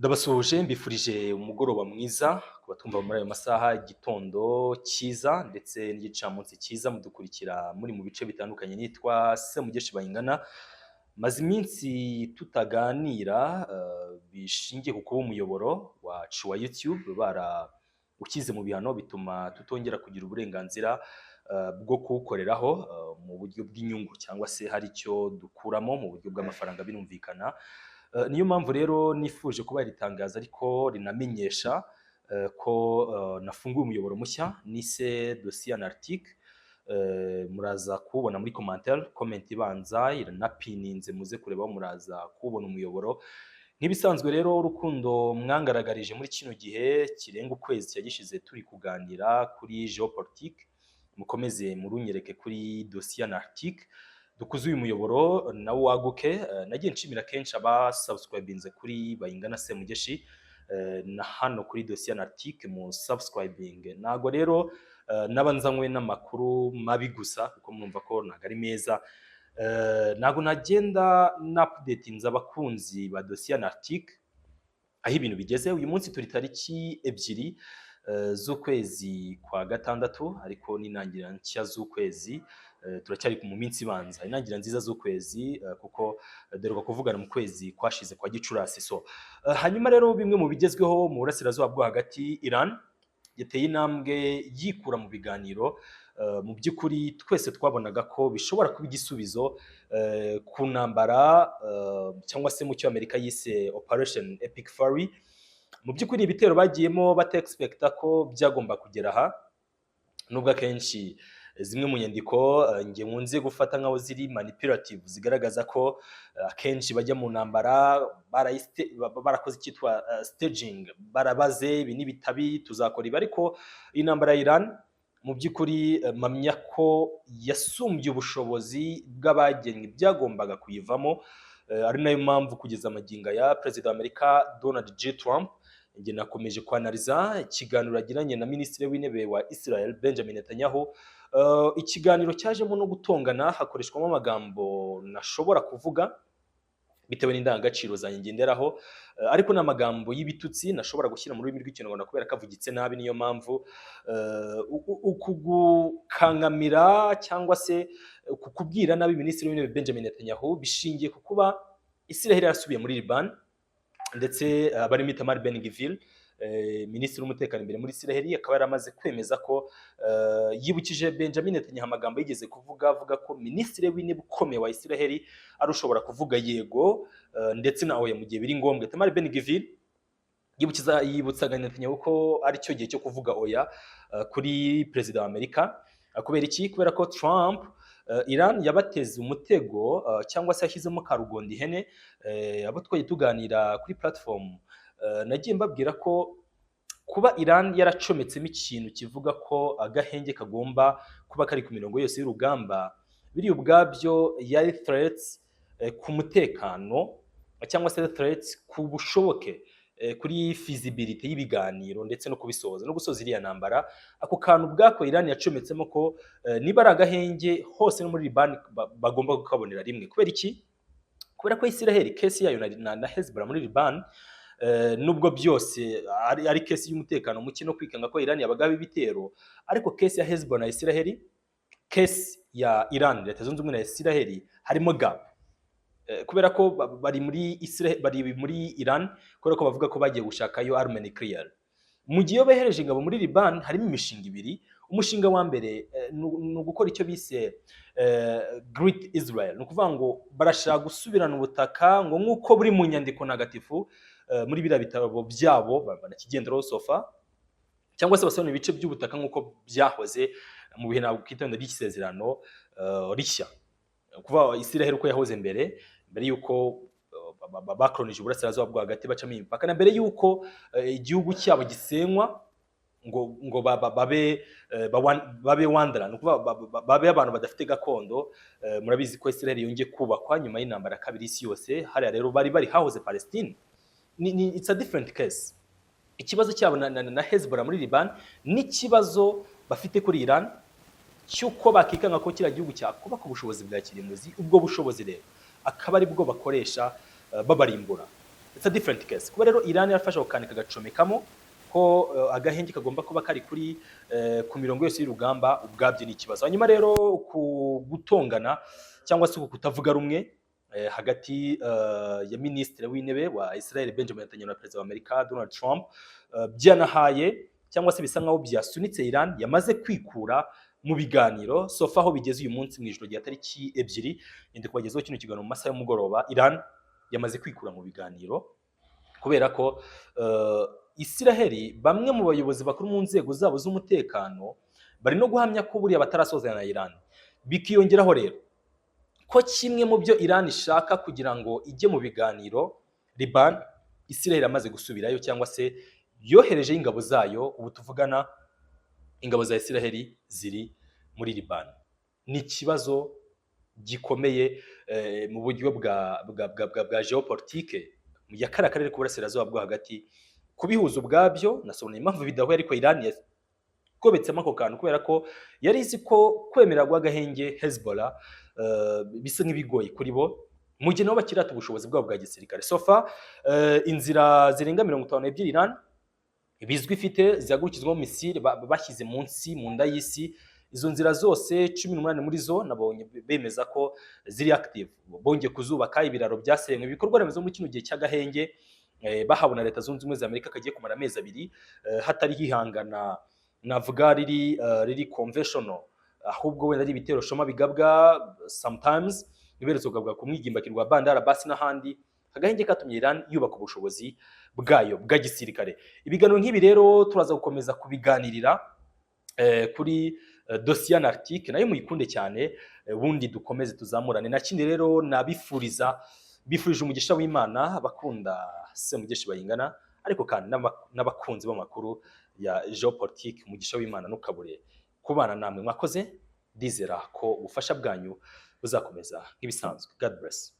Ndabasuhuje mbifurije umugoroba mwiza kuba twumva muri ayo masaha, igitondo cyiza ndetse n'igicamunsi cyiza mudukurikira muri mu bice bitandukanye. Nitwa Semugeshi Bayingana, maze iminsi tutaganira bishingiye ku kuba umuyoboro wacu wa YouTube ukize mu bihano, bituma tutongera kugira uburenganzira bwo kuwukoreraho mu buryo bw'inyungu, cyangwa se hari icyo dukuramo mu buryo bw'amafaranga birumvikana. Niyo mpamvu rero nifuje kuba iri tangazo ariko rinamenyesha ko nafunguye umuyoboro mushya nise Dossier Anarchique. Muraza kuwubona muri comment ibanza, iranapininze muze kurebaho, muraza kuwubona umuyoboro. Nk'ibisanzwe rero, urukundo mwangaragarije muri kino gihe kirenga ukwezi cyagishize turi kuganira kuri geopolitique, mukomeze murunyereke kuri Dossier Anarchique. Dukuze uyu muyoboro nawo waguke. Nagiye nshimira kenshi abasubscribinze kuri Bayingana Semugeshi na hano kuri Dossier Anarchique mu subscribing. Nago rero nabanzanywe n'amakuru mabi gusa kuko mwumva ko ntago ari meza. Nago nagenda na updatinze abakunzi ba Dossier Anarchique aho ibintu bigeze. Uyu munsi turi tariki 2 z'ukwezi kwa gatandatu, ariko n'intangiriro nshya z'ukwezi. Turacyari mu minsi ibanza, intangiriro nziza z'ukwezi, kuko deruka kuvugana mu kwezi kwashize kwa Gicurasi. Hanyuma rero, bimwe mu bigezweho mu burasirazuba bwo hagati, Iran yateye intambwe yikura mu biganiro. Mu by'ukuri twese twabonaga ko bishobora kuba igisubizo ku ntambara cyangwa se mu cyo Amerika yise Operation Epic Fury. Mu by'ukuri ibitero bagiyemo bata-expecta ko byagomba kugera aha, nubwo akenshi zimwe mu nyandiko nge nkunze gufata nkaho ziri manipulative, zigaragaza ko akenshi bajya mu ntambara barakoze icyitwa staging, barabaze ibi n'ibitabi tuzakora ibi. Ariko intambara ya Iran mu by'ukuri mpamya ko yasumbye ubushobozi bw'abagennye byagombaga kuyivamo. Ari nayo mpamvu kugeza amagingo ya Perezida wa Amerika Donald J. Trump nge nakomeje kwanariza ikiganiro yagiranye na Minisitiri w'Intebe wa Israel Benjamin Netanyahu. Ikiganiro cyajemo no gutongana, hakoreshwamo amagambo nashobora kuvuga bitewe n'indangagaciro zanjye ngenderaho, ariko n'amagambo y'ibitutsi nashobora gushyira mu rurimi rw'ikinyarwanda kubera ko avugitse nabi. Niyo mpamvu ukugukangamira cyangwa se kukubwira nabi Minisitiri w'Intebe Benjamin Netanyahu bishingiye ku kuba Israel yasubiye muri Liban, ndetse barimo Itamar Ben-Gvir, Minisitiri w'umutekano imbere muri Israel, akaba yaramaze kwemeza ko yibukije Benjamin Netanyahu amagambo yigeze avuga ko Minisitiri w'Intebe ukomeye wa Israel ari ushobora kuvuga yego ndetse na oya mu gihe biri ngombwa. Itamar Ben-Gvir yibutsaga Netanyahu ko ari cyo gihe cyo kuvuga oya kuri Perezida wa Amerika. Kubera iki? Kubera ko Trump Iran yabateze umutego cyangwa se yashyizemo karugondi ihene. Abo twagiye tuganira kuri platform nagiye mbabwira ko kuba Iran yaracometsemo ikintu kivuga ko agahenge kagomba kuba kari ku mirongo yose y'urugamba, biri ubwabyo yari threats ku mutekano cyangwa se threats ku bushoboke kuri feasibility y'ibiganiro ndetse no kubisoza no gusoza iriya ntambara. Ako kantu bwako Iran yacometsemo ko niba ari agahenge hose no muri Liban bagomba kukabonera rimwe. Kubera iki? Kubera ko Israel case yayo na Hezbollah muri Liban, nubwo byose ari case y'umutekano muke no kwikanga ko Iran yabagaho ibitero, ariko case ya Hezbollah na Israel, case ya Iran Leta Zunze Ubumwe na Israel harimo gap. Kubera ko bari muri Iran, kubera ko bavuga ko bagiye gushakayo arme nuclear. Mu gihe behereje ingabo muri Liban harimo imishinga ibiri. Umushinga wa mbere ni ugukora icyo bise Great Israel, ni ukuvuga ngo barashaka gusubirana ubutaka ngo nk'uko buri mu nyandiko ntagatifu muri biriya bitabo byabo banakigenderaho sofa, cyangwa se basobanura ibice by'ubutaka nk'uko byahoze mu bihe ntabwo kwitondera ry'isezerano rishya. Kuva Israel uko yahoze mbere yuko bakolonije uburasirazuba bwo hagati bacamo imipaka, na mbere yuko igihugu cyabo gisenywa ngo babe wanderland, babe abantu badafite gakondo. Murabizi ko Israel yongeye kubakwa nyuma y'intambara ya kabiri y'isi yose. Hariya rero bari hahoze Palestine. It's a different case. Ikibazo cyabo na Hezbollah muri Liban n'ikibazo bafite kuri Iran cyuko bakikanga ko kiriya gihugu cyakubaka ubushobozi bwa kirimbuzi. Ubwo bushobozi rero akaba ari bwo bakoresha babarimbura. it's a different case. Kuba rero Iran yarafashe ako kantu kagacomekamo ko agahenge kagomba kuba kari kuri ku mirongo yose y'urugamba ubwabyo ni ikibazo. Hanyuma rero ku gutongana cyangwa se kutavuga rumwe hagati ya minisitiri w'intebe wa Israel Benjamin Netanyahu na perezida wa Amerika Donald Trump byanahaye cyangwa se bisa nkaho byasunitse Iran yamaze kwikura mu biganiro sofa aho bigeze uyu munsi mu ijoro rya tariki 2 ndi kubagezaho kino kiganiro mu masaha y'umugoroba. Iran yamaze kwikura mu biganiro kubera ko Israel bamwe mu bayobozi bakuru mu nzego zabo z'umutekano bari no guhamya ko buriya batarasozana na Iran. Bikiyongeraho rero ko kimwe mu byo Iran ishaka kugira ngo ijye mu biganiro Liban, Israel amaze gusubirayo cyangwa se yohereje ingabo zayo. Ubu tuvugana ingabo za Israel ziri muri Liban. Ni ikibazo gikomeye mu buryo bwa geopolitique mu yakara karere k'uburasirazuba bwo hagati. Kubihuza ubwabyo nasobonye impamvu bidahuye, ariko Iran yagobetsemo ako kantu kubera ko yari izi ko kwemera gw'agahenge Hezbollah bisa nk'ibigoye kuri bo mu gihe nabo bakirata ubushobozi bwabo bwa gisirikare. Sofa inzira zirenga 52 Iran bizwi ifite zihagurukizwamo misile bashyize munsi mu nda y'isi. Izo nzira zose 18 muri zo nabonye bemeza ko ziri active, bongeye kuzubaka ibiraro byasenywe, ibikorwa remezo muri kino gihe cy'agahenge bahabona Leta Zunze Ubumwe za Amerika kagiye kumara amezi 2 hatari hihangana navuga riri conventional, ahubwo wenda ari ibitero shoma bigabwa sometimes biberetse kugabwa ku mwigimbakirwa Bandar Abbas n'ahandi. Agahenge katumye Iran yubaka ubushobozi bwayo bwa gisirikare. Ibiganiro nk'ibi rero turaza gukomeza kubiganirira kuri dossier Arctique nayo muyikunde cyane, ubundi dukomeze tuzamurane. Na kindi rero bifurije umugisha w'Imana bakunda Semugeshi Bayingana, ariko kandi n'abakunzi b'amakuru ya geopolitique. Umugisha w'Imana nukabure kubana namwe. Mwakoze, ndizera ko ubufasha bwanyu buzakomeza nk'ibisanzwe. God bless.